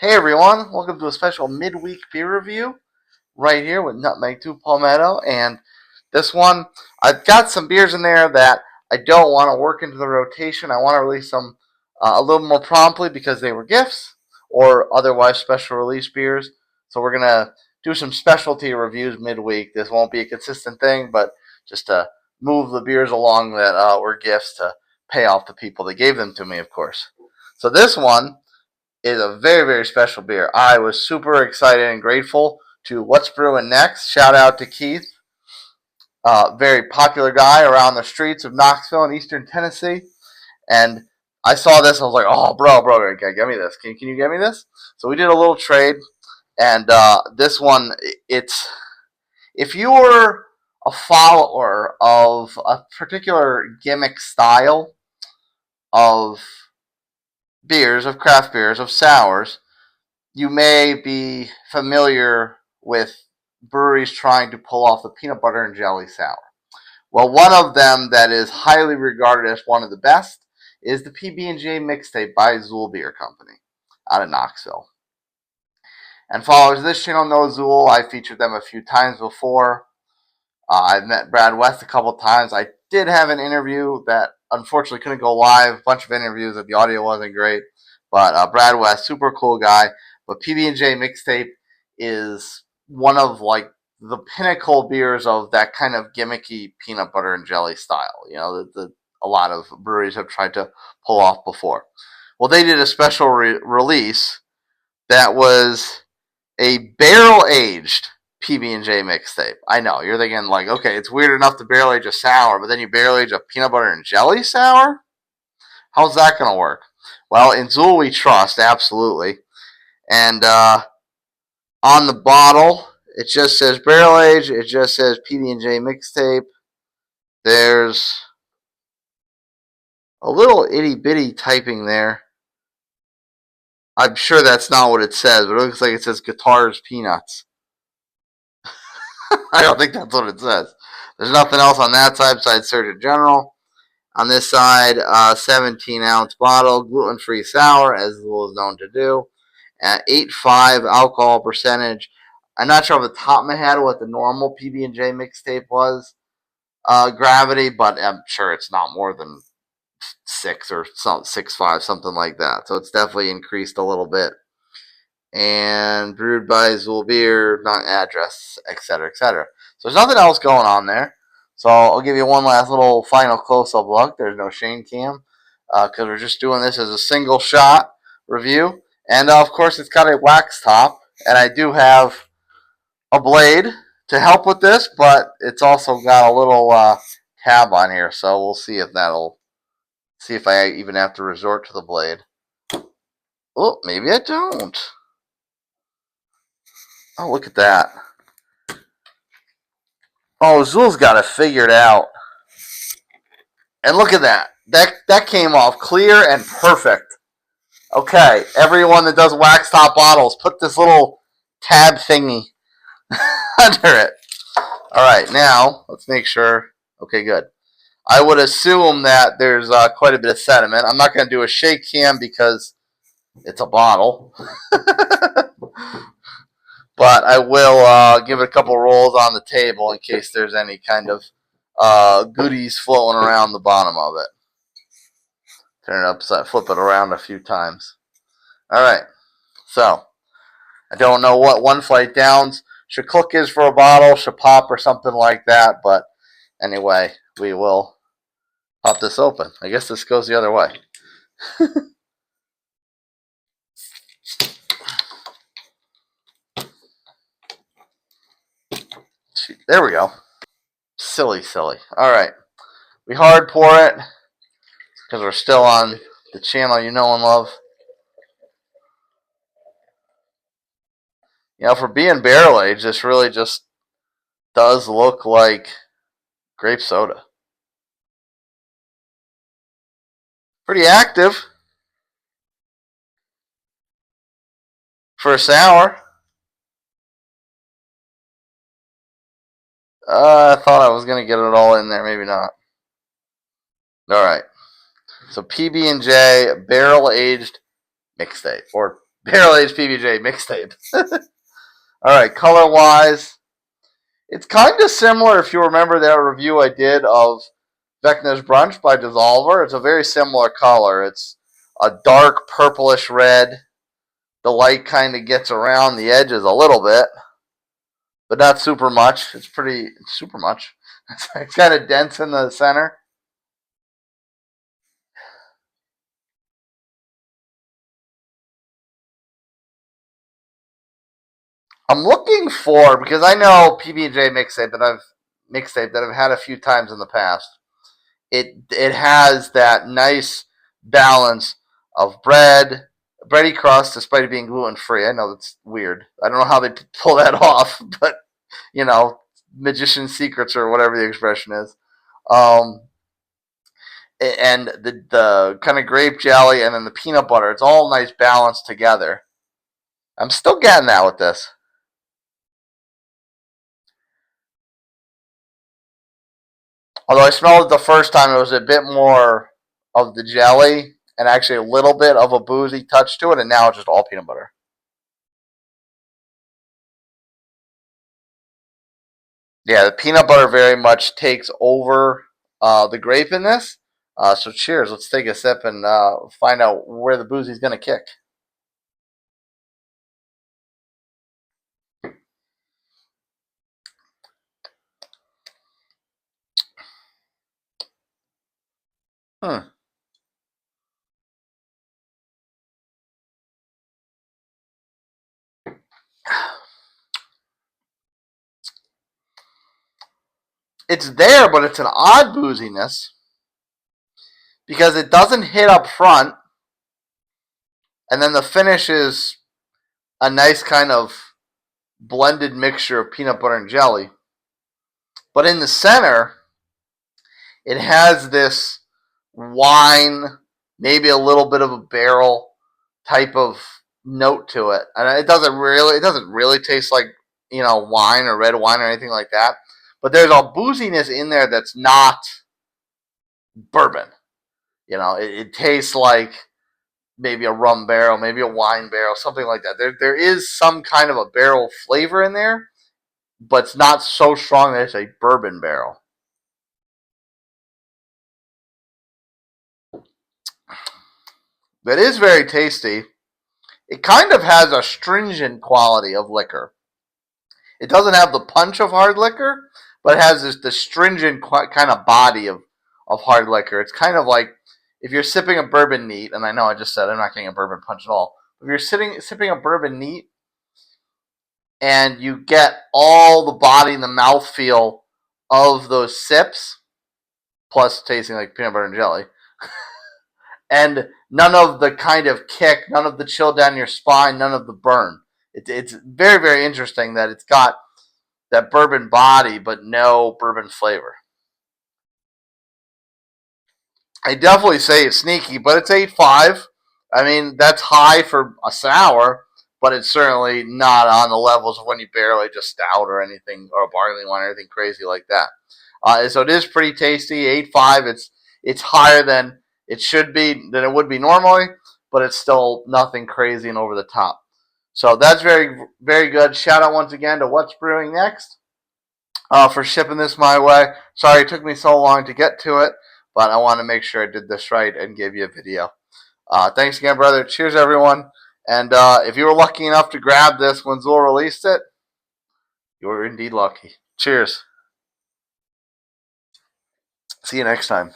Hey everyone, welcome to a special midweek beer review right here with Nutmeg 2 Palmetto. And this one, I've got some beers in there that I don't want to work into the rotation. I want to release them a little more promptly because they were gifts or otherwise special release beers. So we're going to do some specialty reviews midweek. This won't be a consistent thing, but just to move the beers along that were gifts to pay off the people that gave them to me, of course. So this one is a very, very special beer. I was super excited and grateful to What's Brewing Next. Shout out to Keith, very popular guy around the streets of Knoxville in eastern Tennessee. And I saw this, I was like, oh, bro, get me this. Can you get me this? So we did a little trade, and this one, it's if you were a follower of a particular gimmick style of beers, of craft beers, of sours, you may be familiar with breweries trying to pull off the peanut butter and jelly sour. Well, one of them that is highly regarded as one of the best is the PB&J Mixtape by Zool Beer Company out of Knoxville. And followers of this channel know Zool. I featured them a few times before. I've met Brad West a couple times. I did have an interview that unfortunately couldn't go live. A bunch of interviews that the audio wasn't great. But Brad West, super cool guy. But PB&J Mixtape is one of like the pinnacle beers of that kind of gimmicky peanut butter and jelly style. You know, a lot of breweries have tried to pull off before. Well, they did a special release that was a barrel-aged PB&J Mixtape. I know, you're thinking like, okay, it's weird enough to barrel age a sour, but then you barrel age a peanut butter and jelly sour? How's that going to work? Well, in Zool we trust, absolutely. And on the bottle, it just says barrel age. It just says PB&J Mixtape. There's a little itty bitty typing there. I'm sure that's not what it says, but it looks like it says Guitars Peanuts. I don't think that's what it says. There's nothing else on that side besides Surgeon General. On this side, 17-ounce bottle, gluten-free sour, as Zool is known to do. At 8.5 alcohol percentage. I'm not sure off the top of my head what the normal PB&J Mixtape was, gravity, but I'm sure it's not more than 6 or 6.5, something like that. So it's definitely increased a little bit. And brewed by Zool Beer, not address, etc., etc. So there's nothing else going on there. So I'll give you one last little final close-up look. There's no Shane Cam because we're just doing this as a single shot review. And of course, it's got a wax top, and I do have a blade to help with this, but it's also got a little tab on here. So we'll see if I even have to resort to the blade. Oh, maybe I don't. Oh, look at that. Oh, Zool's got it figured out. And look at that. That came off clear and perfect. Okay, everyone that does wax top bottles, put this little tab thingy under it. Alright, now, let's make sure. Okay, good. I would assume that there's quite a bit of sediment. I'm not going to do a shake cam because it's a bottle. But I will give it a couple rolls on the table in case there's any kind of goodies floating around the bottom of it. Turn it upside, flip it around a few times. Alright, so I don't know what one flight downs should cook is for a bottle, should pop or something like that, but anyway, we will pop this open. I guess this goes the other way. There we go. Silly. Alright. We hard pour it because we're still on the channel you know and love. You know, for being barrel aged, this really just does look like grape soda. Pretty active for a sour. I thought I was going to get it all in there. Maybe not. Alright. So PB&J Barrel Aged Mixtape. Or barrel-aged PB&J Mixtape. All right, color-wise, it's kind of similar if you remember that review I did of Vecna's Brunch by Dissolver. It's a very similar color. It's a dark purplish red. The light kind of gets around the edges a little bit, but not super much. It's pretty super much. It's kind of dense in the center. I'm looking for, because I know PB&J mixtape that I've had a few times in the past. It has that nice balance of bready crust, despite it being gluten free. I know that's weird. I don't know how they pull that off, but you know, magician secrets or whatever the expression is. Um, and the kind of grape jelly and then the peanut butter. It's all nice balanced together. I'm still getting that with this. Although I smelled it the first time, it was a bit more of the jelly and actually a little bit of a boozy touch to it, and now it's just all peanut butter. Yeah, the peanut butter very much takes over the grape in this. So cheers. Let's take a sip and find out where the boozy's going to kick. Hmm. It's there, but it's an odd booziness because it doesn't hit up front, and then the finish is a nice kind of blended mixture of peanut butter and jelly. But in the center, it has this wine, maybe a little bit of a barrel type of note to it, and it doesn't really taste like wine or red wine or anything like that. But there's a booziness in there that's not bourbon. It tastes like maybe a rum barrel, maybe a wine barrel, something like that. There is some kind of a barrel flavor in there, but it's not so strong that it's a bourbon barrel. That is very tasty. It kind of has a stringent quality of liquor. It doesn't have the punch of hard liquor, but it has the stringent kind of body of hard liquor. It's kind of like if you're sipping a bourbon neat, and I know I just said I'm not getting a bourbon punch at all. If you're sipping a bourbon neat and you get all the body and the mouthfeel of those sips, plus tasting like peanut butter and jelly, and none of the kind of kick, none of the chill down your spine, none of the burn. It's very, very interesting that it's got that bourbon body, but no bourbon flavor. I definitely say it's sneaky, but it's 8.5. I mean, that's high for a sour, but it's certainly not on the levels of when you barrel age a stout or anything, or a barley wine or anything crazy like that. So it is pretty tasty. 8.5. It's higher than it should be, than it would be normally, but it's still nothing crazy and over the top. So that's very, very good. Shout out once again to What's Brewing Next for shipping this my way. Sorry it took me so long to get to it, but I want to make sure I did this right and give you a video. Thanks again, brother. Cheers, everyone. And if you were lucky enough to grab this when Zool released it, you were indeed lucky. Cheers. See you next time.